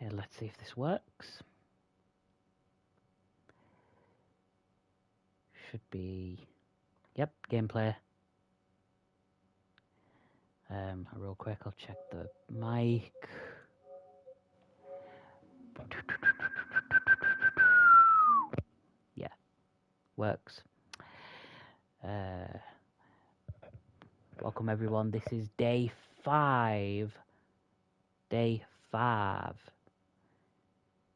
Okay, let's see if this works. Should be... Yep, gameplay. Real quick, I'll check the mic. Yeah, works. Welcome everyone. This is day 5. Day 5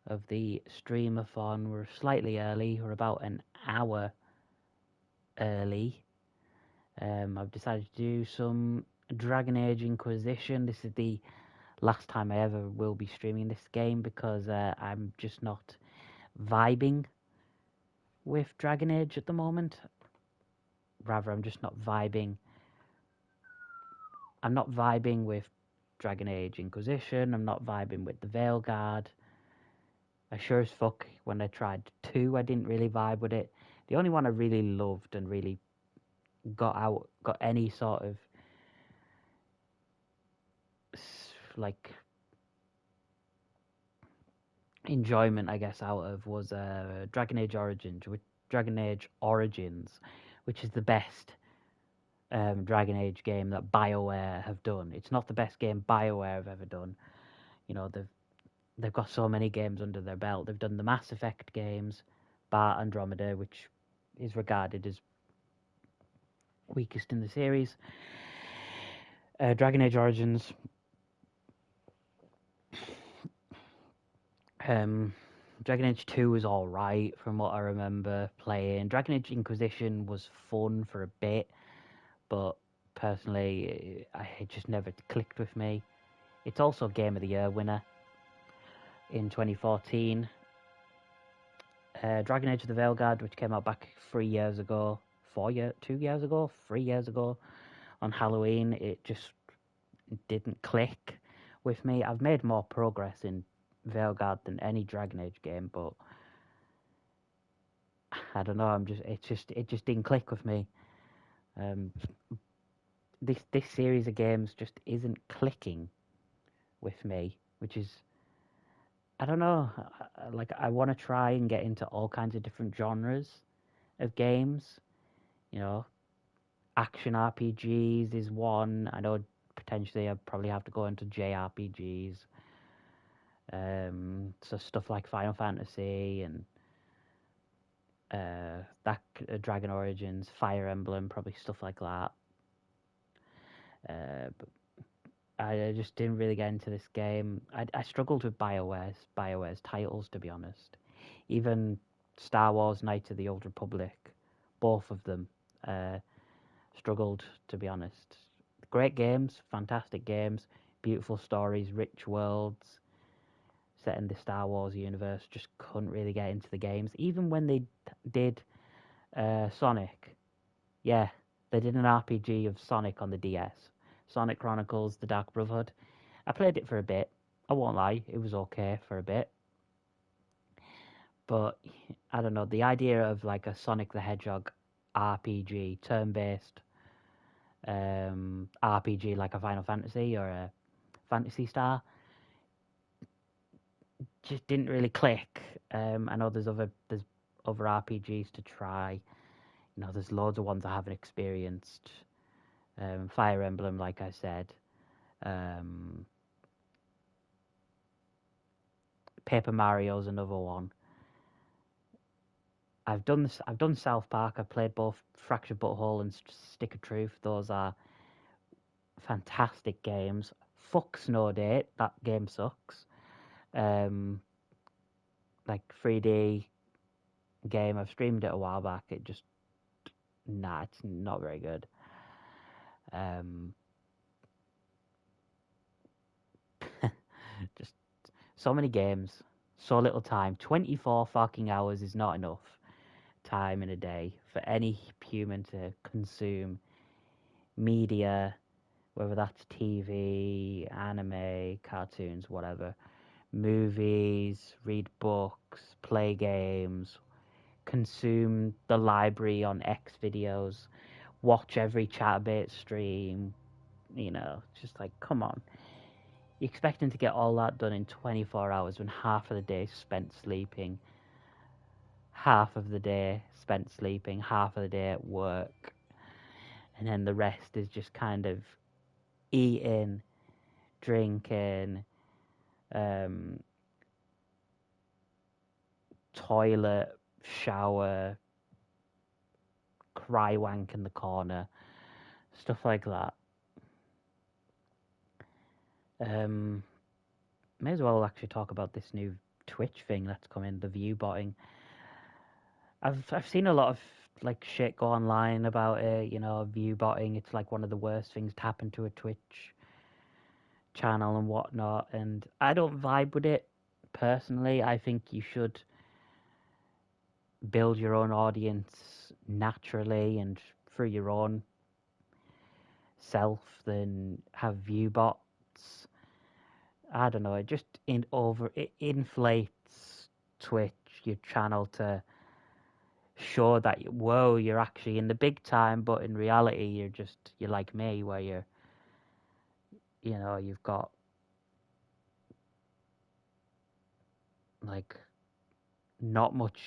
of the Stream-A-Thon. We're slightly early. We're about an hour early. I've decided to do some Dragon Age Inquisition. This is the last time I ever will be streaming this game because I'm just not vibing with Dragon Age at the moment. Rather, I'm just not vibing. I'm not vibing with Dragon Age Inquisition. I'm not vibing with the Veilguard. I sure as fuck, when I tried 2, I didn't really vibe with it. The only one I really loved and really got any sort of like enjoyment, I guess, out of was Dragon Age Origins, which is the best Dragon Age game that BioWare have done. It's not the best game BioWare have ever done. You know, they've got so many games under their belt. They've done the Mass Effect games, Bar Andromeda, which is regarded as weakest in the series. Dragon Age Origins. Dragon Age 2 was alright from what I remember playing. Dragon Age Inquisition was fun for a bit, but personally, it just never clicked with me. It's also Game of the Year winner in 2014. Dragon Age of the Veilguard, which came out back 3 years ago, 2 years ago, 3 years ago, on Halloween, it just didn't click with me. I've made more progress in Veilguard than any Dragon Age game, but I don't know. It just didn't click with me. This series of games just isn't clicking with me, which is, I don't know. Like, I want to try and get into all kinds of different genres of games. You know, action RPGs is one. I know potentially I'd probably have to go into JRPGs. So stuff like Final Fantasy and that Dragon Origins, Fire Emblem, probably stuff like that. But I just didn't really get into this game. I struggled with BioWare's titles, to be honest. Even Star Wars: Knights of the Old Republic, both of them struggled, to be honest. Great games, fantastic games, beautiful stories, rich worlds set in the Star Wars universe. Just couldn't really get into the games. Even when they did Sonic, yeah, they did an RPG of Sonic on the DS. Sonic Chronicles: The Dark Brotherhood. I played it for a bit. I won't lie, it was okay for a bit. But I don't know, the idea of like a Sonic the Hedgehog RPG, turn-based RPG like a Final Fantasy or a Phantasy Star, just didn't really click. I know there's other RPGs to try. You know, there's loads of ones I haven't experienced. Fire Emblem, like I said. Paper Mario's another one. I've done South Park. I've played both Fractured Butthole and Stick of Truth. Those are fantastic games. Fuck Snow Date. That game sucks. Like 3D game. I've streamed it a while back. It just it's not very good. Just so many games, so little time. 24 fucking hours is not enough time in a day for any human to consume media, whether that's TV, anime, cartoons, whatever, movies, read books, play games, consume the library on X videos, watch every Chatterbait stream. You know, just like, come on. You're expecting to get all that done in 24 hours when half of the day is spent sleeping, half of the day spent sleeping, half of the day at work, and then the rest is just kind of eating, drinking, um, toilet, shower, cry wank in the corner, stuff like that. May as well actually talk about this new Twitch thing that's coming, the view botting. I've seen a lot of like shit go online about it, you know, view botting. It's like one of the worst things to happen to a Twitch channel and whatnot, and I don't vibe with it personally. I think you should build your own audience naturally and through your own self than have view bots. I don't know, it just it inflates Twitch, your channel, to show that whoa, you're actually in the big time, but in reality you're like me, where you've got like not much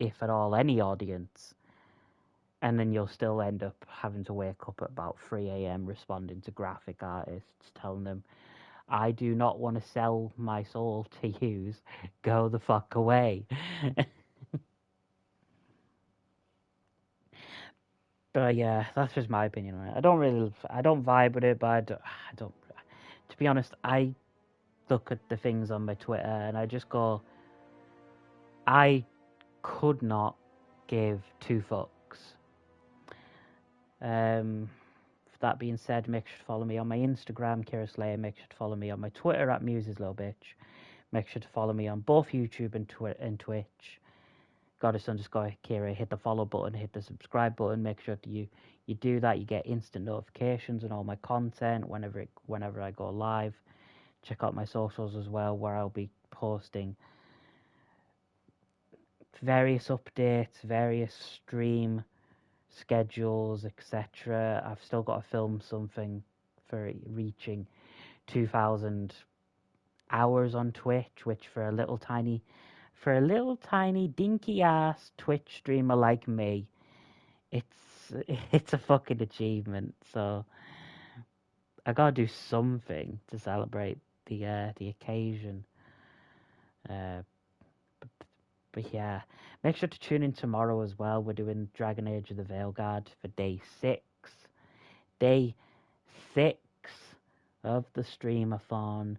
if at all any audience, and then you'll still end up having to wake up at about 3 a.m. responding to graphic artists telling them, I do not want to sell my soul to yous, go the fuck away. But yeah, that's just my opinion on it. I don't vibe with it, but I don't, to be honest, I look at the things on my Twitter and I just go, I could not give two fucks. That being said, make sure to follow me on my Instagram, Kira Slayer. Make sure to follow me on my Twitter at MusesLilBitch. Make sure to follow me on both YouTube and Twitch. Goddess_Kira. Hit the follow button, hit the subscribe button. Make sure that you do that. You get instant notifications on all my content whenever I go live. Check out my socials as well, where I'll be posting various updates, various stream schedules, etc. I've still got to film something for reaching 2,000 hours on Twitch, which for a little tiny dinky ass Twitch streamer like me, it's a fucking achievement. So I gotta do something to celebrate the occasion. But yeah, make sure to tune in tomorrow as well. We're doing Dragon Age of the Veilguard for day 6. Day 6 of the Stream-A-Thon.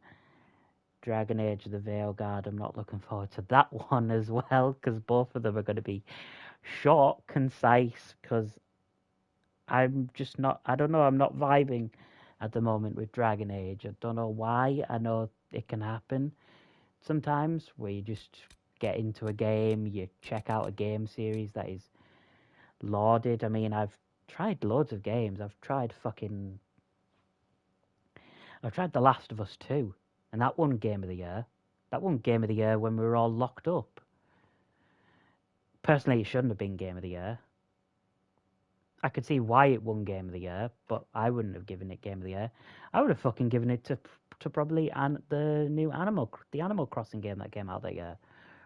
Dragon Age of the Veilguard. I'm not looking forward to that one as well, because both of them are going to be short, concise, because I'm just not, I don't know, I'm not vibing at the moment with Dragon Age. I don't know why. I know it can happen sometimes, where you just get into a game, you check out a game series that is lauded. I mean, I've tried loads of games. I've tried The Last of Us 2, and that won Game of the Year. That won Game of the Year when we were all locked up. Personally, it shouldn't have been Game of the Year. I could see why it won Game of the Year, but I wouldn't have given it Game of the Year. I would have fucking given it to probably the new Animal Crossing game that came out that year,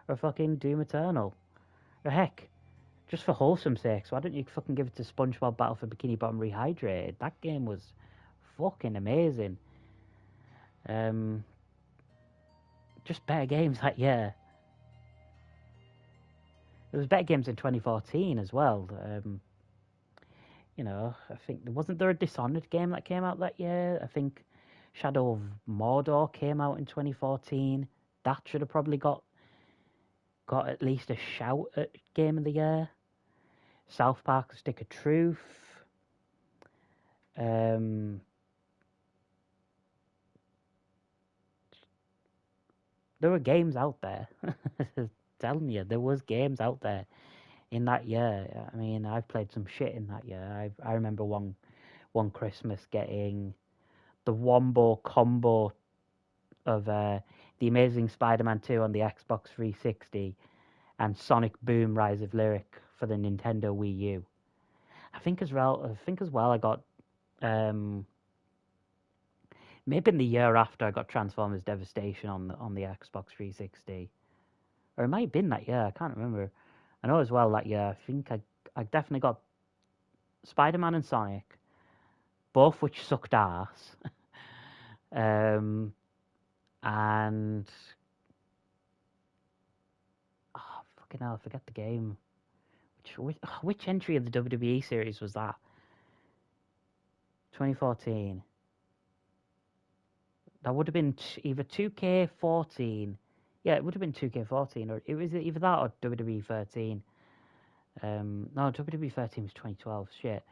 or fucking Doom Eternal, or heck, just for wholesome sakes, why don't you fucking give it to SpongeBob Battle for Bikini Bottom Rehydrated? That game was fucking amazing. Just better games that year. There was better games in 2014 as well. I think wasn't there a Dishonored game that came out that year? I think Shadow of Mordor came out in 2014. That should have probably got at least a shout at Game of the Year. South Park: The Stick of Truth. There were games out there. Telling you, there was games out there in that year. I mean, I've played some shit in that year. I remember one Christmas getting the Wombo combo of The Amazing Spider-Man 2 on the Xbox 360 and Sonic Boom: Rise of Lyric for the Nintendo Wii U. I think as well I got Maybe in the year after I got Transformers Devastation on the Xbox 360, or it might have been that year. I can't remember. I know as well that year. I think I definitely got Spider-Man and Sonic, both which sucked ass. And fucking hell, I forget the game. Which entry of the WWE series was that? 2014. That would have been either 2K14. Yeah, it would have been 2K14, or it was either that or WWE 13. No, WWE 13 was 2012. Shit.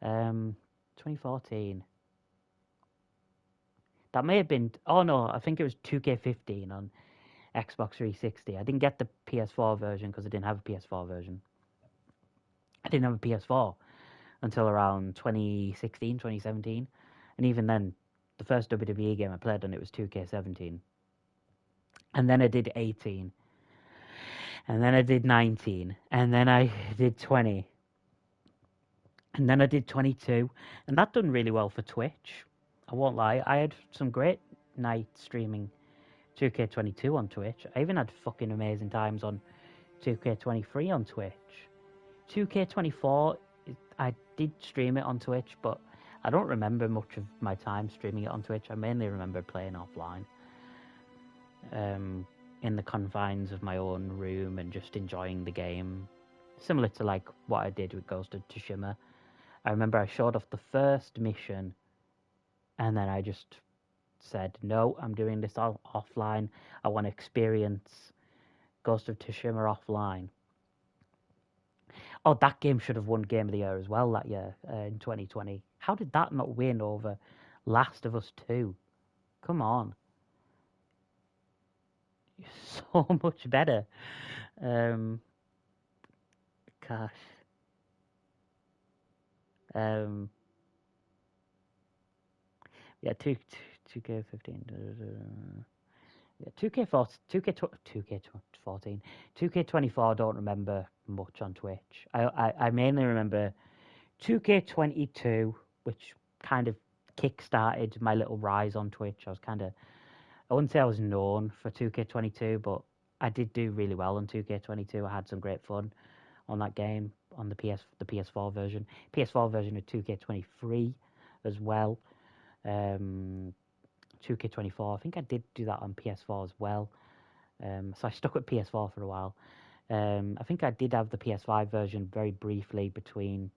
2014. That may have been. Oh no, I think it was 2K15 on Xbox 360. I didn't get the PS4 version because I didn't have a PS4 version. I didn't have a PS4 until around 2016, 2017. And even then, the first WWE game I played on it was 2K17. And then I did 18. And then I did 19. And then I did 20. And then I did 22. And that done really well for Twitch. I won't lie. I had some great nights streaming 2K22 on Twitch. I even had fucking amazing times on 2K23 on Twitch. 2K24, I did stream it on Twitch, but I don't remember much of my time streaming it on Twitch. I mainly remember playing offline, in the confines of my own room and just enjoying the game. Similar to like what I did with Ghost of Tsushima. I remember I showed off the first mission, and then I just said, no, I'm doing this all offline. I want to experience Ghost of Tsushima offline. Oh, that game should have won Game of the Year as well that year, in 2020. How did that not win over Last of Us 2? Come on. So much better. Gosh. Yeah, 2K15. Yeah, 2K14, 2K24. I don't remember much on Twitch. I mainly remember 2K22, which kind of kick-started my little rise on Twitch. I wouldn't say I was known for 2K22, but I did do really well on 2K22. I had some great fun on that game on the PS4 version. PS4 version of 2K23 as well. 2K24. I think I did do that on PS4 as well. So I stuck with PS4 for a while. I think I did have the PS5 version very briefly between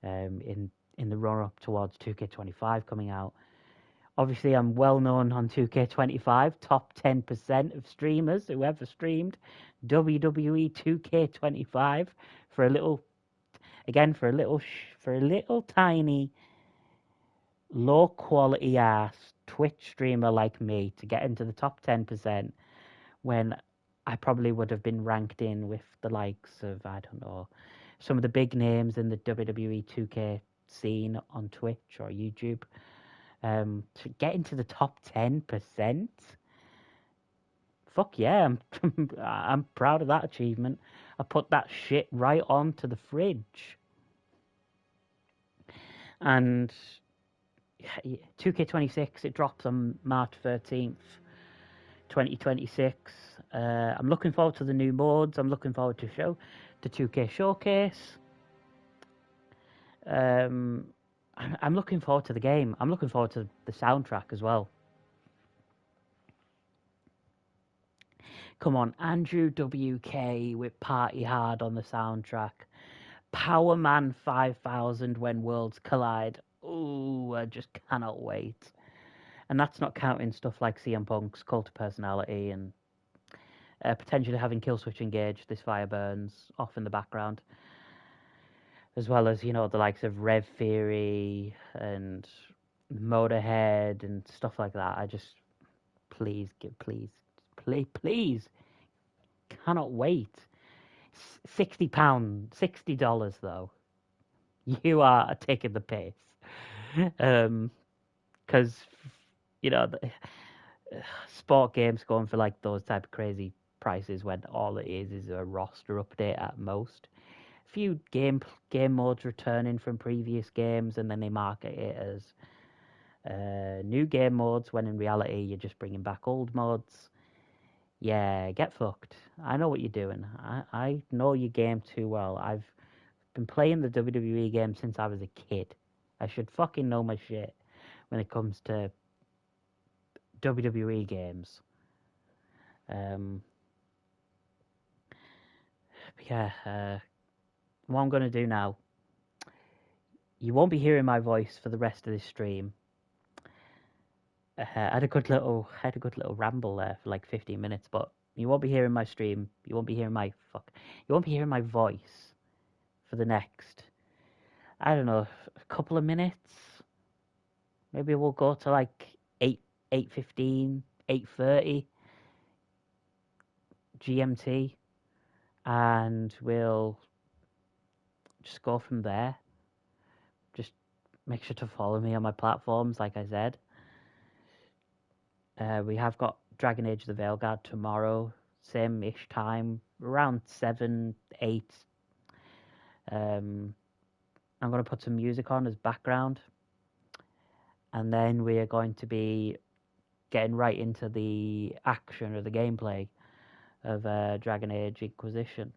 in the run up towards 2K25 coming out. Obviously, I'm well known on 2K25, top 10% of streamers who ever streamed WWE 2K25 for a little tiny low quality ass Twitch streamer like me to get into the top 10% when I probably would have been ranked in with the likes of, I don't know, some of the big names in the WWE 2K scene on Twitch or YouTube. To get into the top 10%, fuck yeah, I'm proud of that achievement. I put that shit right onto the fridge. And 2K26, it drops on March 13th, 2026. I'm looking forward to the new modes. I'm looking forward to 2K Showcase. I'm looking forward to the game. I'm looking forward to the soundtrack as well. Come on, Andrew WK with Party Hard on the soundtrack. Power Man 5000 When Worlds Collide. Ooh, I just cannot wait. And that's not counting stuff like CM Punk's Cult of Personality and potentially having Killswitch Engage, This Fire Burns off in the background. As well as, the likes of Rev Theory and Motorhead and stuff like that. I just, please, cannot wait. £60, $60 though. You are taking the piss. Because, sport games going for like those type of crazy prices when all it is a roster update at most. A few game modes returning from previous games, and then they market it as New game modes when in reality you're just bringing back old mods. Yeah, get fucked. I know what you're doing. I know your game too well. I've been playing the WWE game since I was a kid. I should fucking know my shit when it comes to WWE games. Yeah, what I'm going to do now, you won't be hearing my voice for the rest of this stream. I had a good little ramble there for like 15 minutes, but you won't be hearing my stream. You won't be hearing my You won't be hearing my voice for the next, I don't know, a couple of minutes. Maybe we'll go to like 8:15, 8:30 GMT, and we'll just go from there. Just make sure to follow me on my platforms, like I said. We have got Dragon Age the Veilguard tomorrow, same-ish time, around 7, 8. I'm going to put some music on as background. And then we are going to be getting right into the action or the gameplay of Dragon Age Inquisition.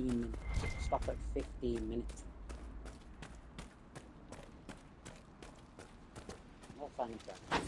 minutes. Stop at 15 minutes. No funny crap.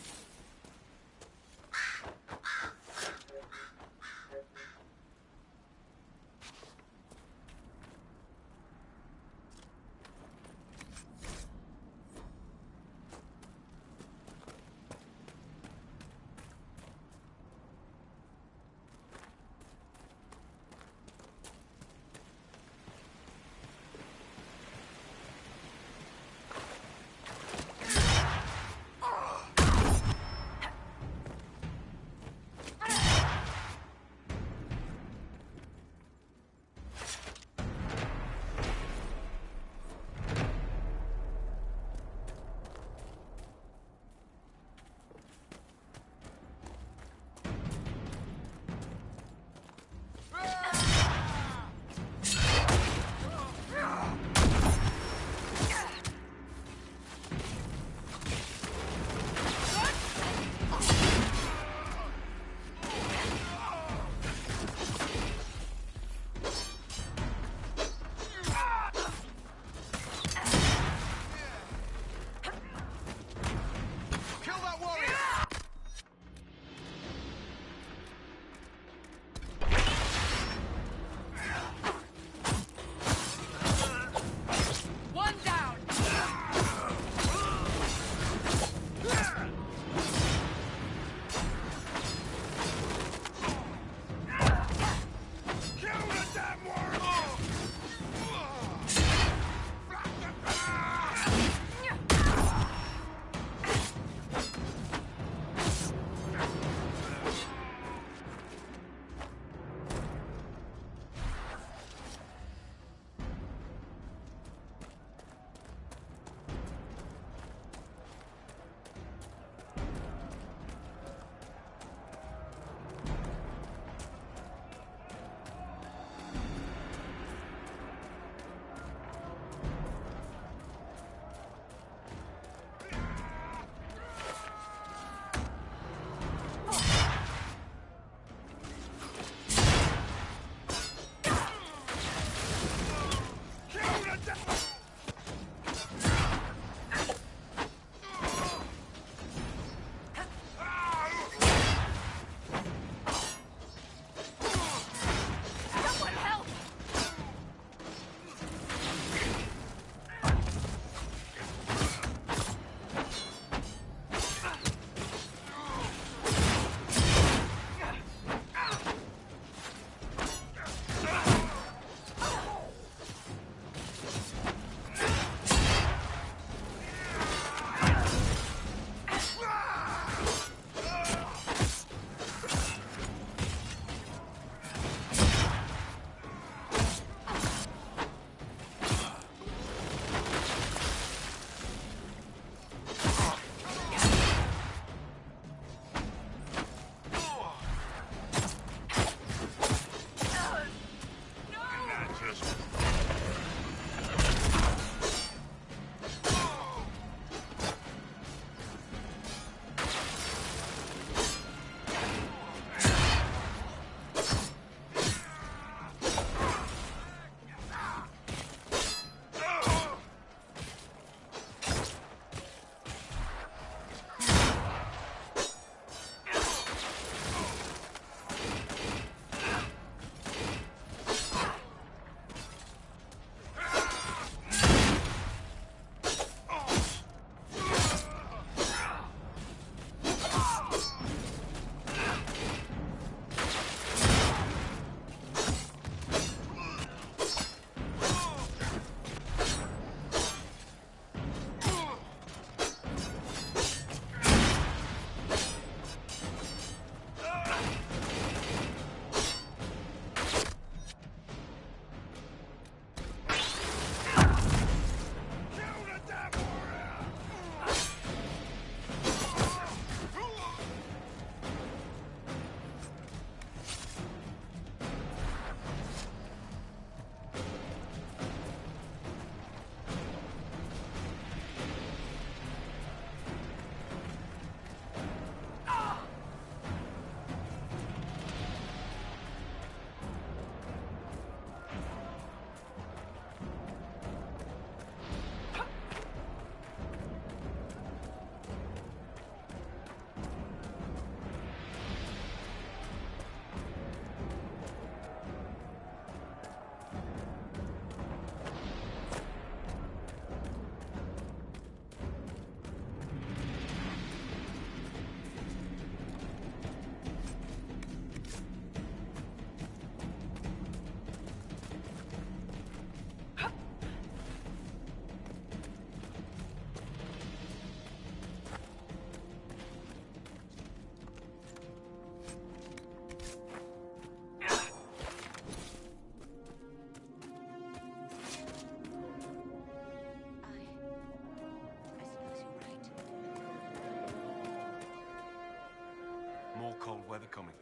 cold weather coming.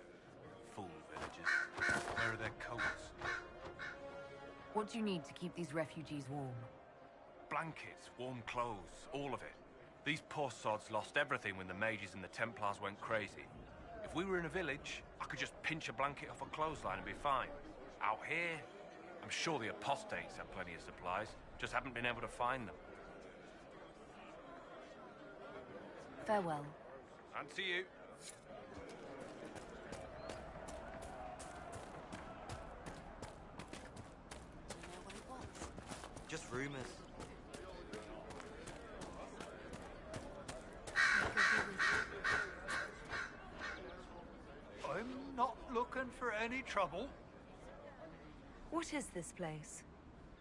Fool villagers. Where are their coats? What do you need to keep these refugees warm? Blankets, warm clothes, all of it. These poor sods lost everything when the mages and the Templars went crazy. If we were in a village, I could just pinch a blanket off a clothesline and be fine. Out here, I'm sure the apostates have plenty of supplies, just haven't been able to find them. Farewell. And to you. Do you know what it was? Just rumors. I'm not looking for any trouble. What is this place?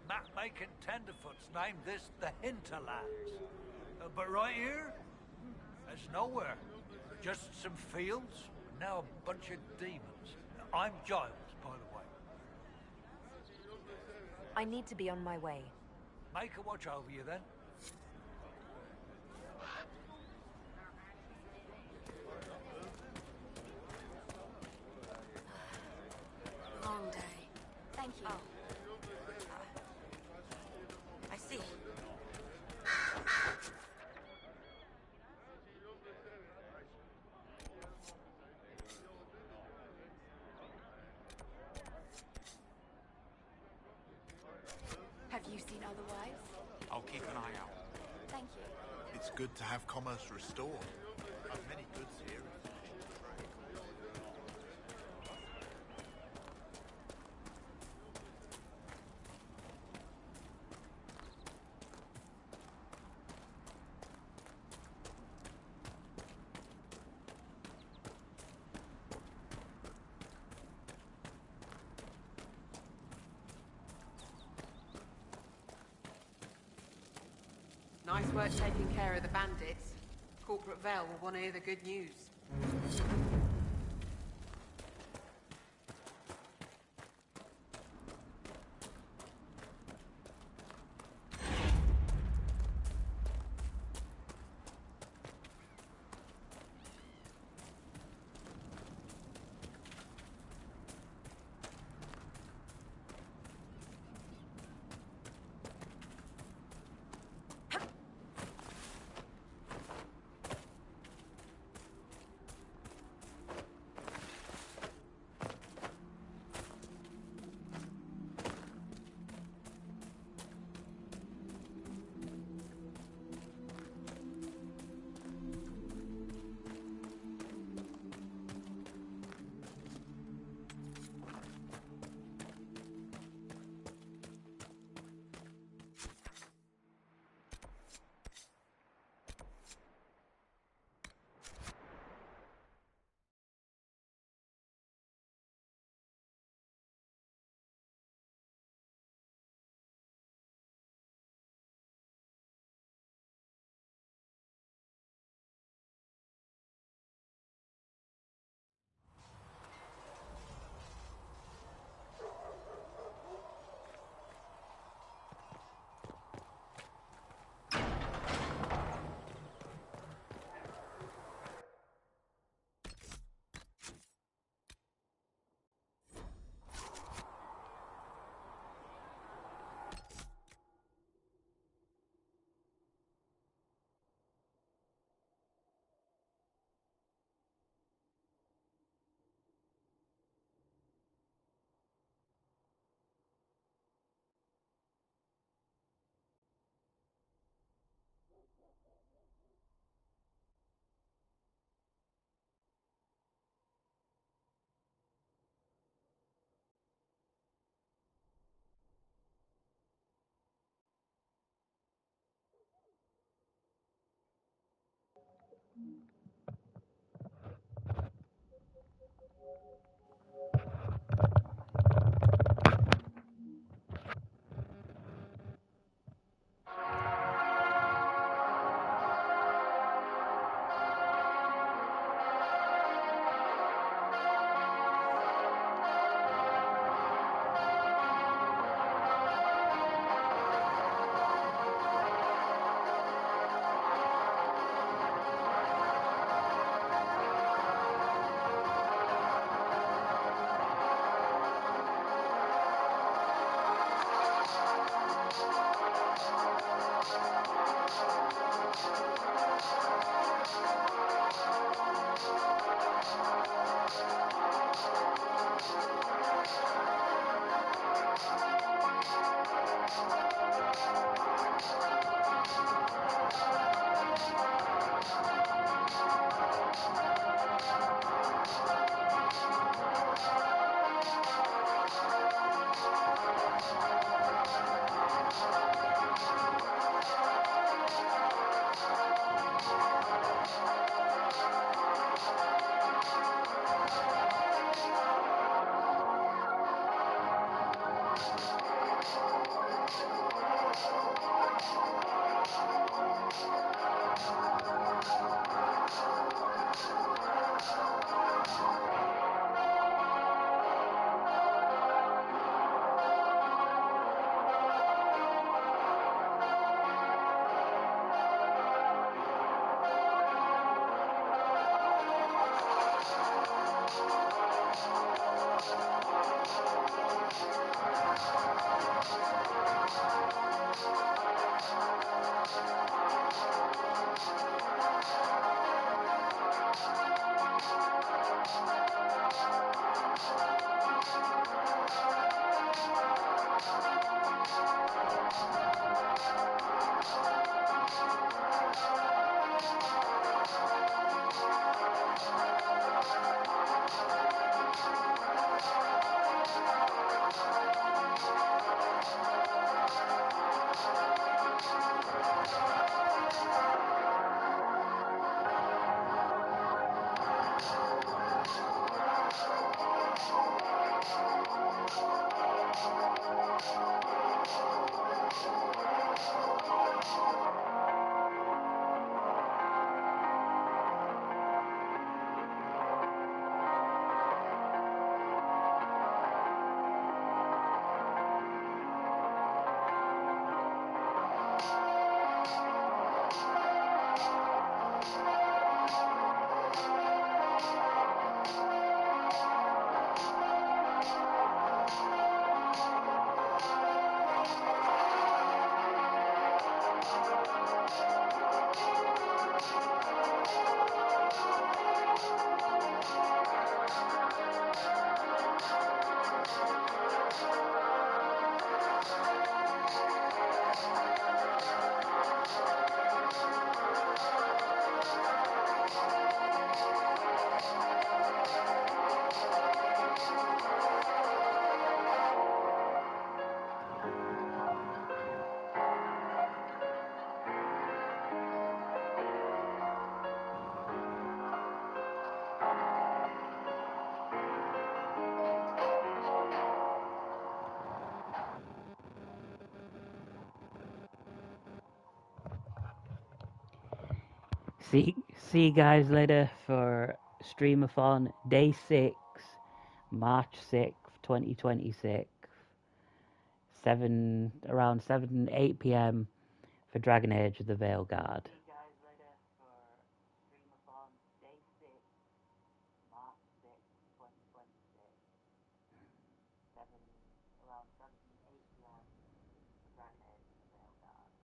Map-making tenderfoots named this the Hinterlands. But right here, it's nowhere. Just some fields, and now a bunch of demons. I'm Giles, by the way. I need to be on my way. Make a watch over you then. Long day. Thank you. Oh. I see. Have you seen otherwise? I'll keep an eye out. Thank you. It's good to have commerce restored. I've many goods here and finishing the trade. Nice work taking care of the bandits. Corporate Vale will want to hear the good news. See you guys later for Stream-A-Thon Day 6, March 6th, 2026. Around 7, 8 p.m. for Dragon Age of the Veil Guard.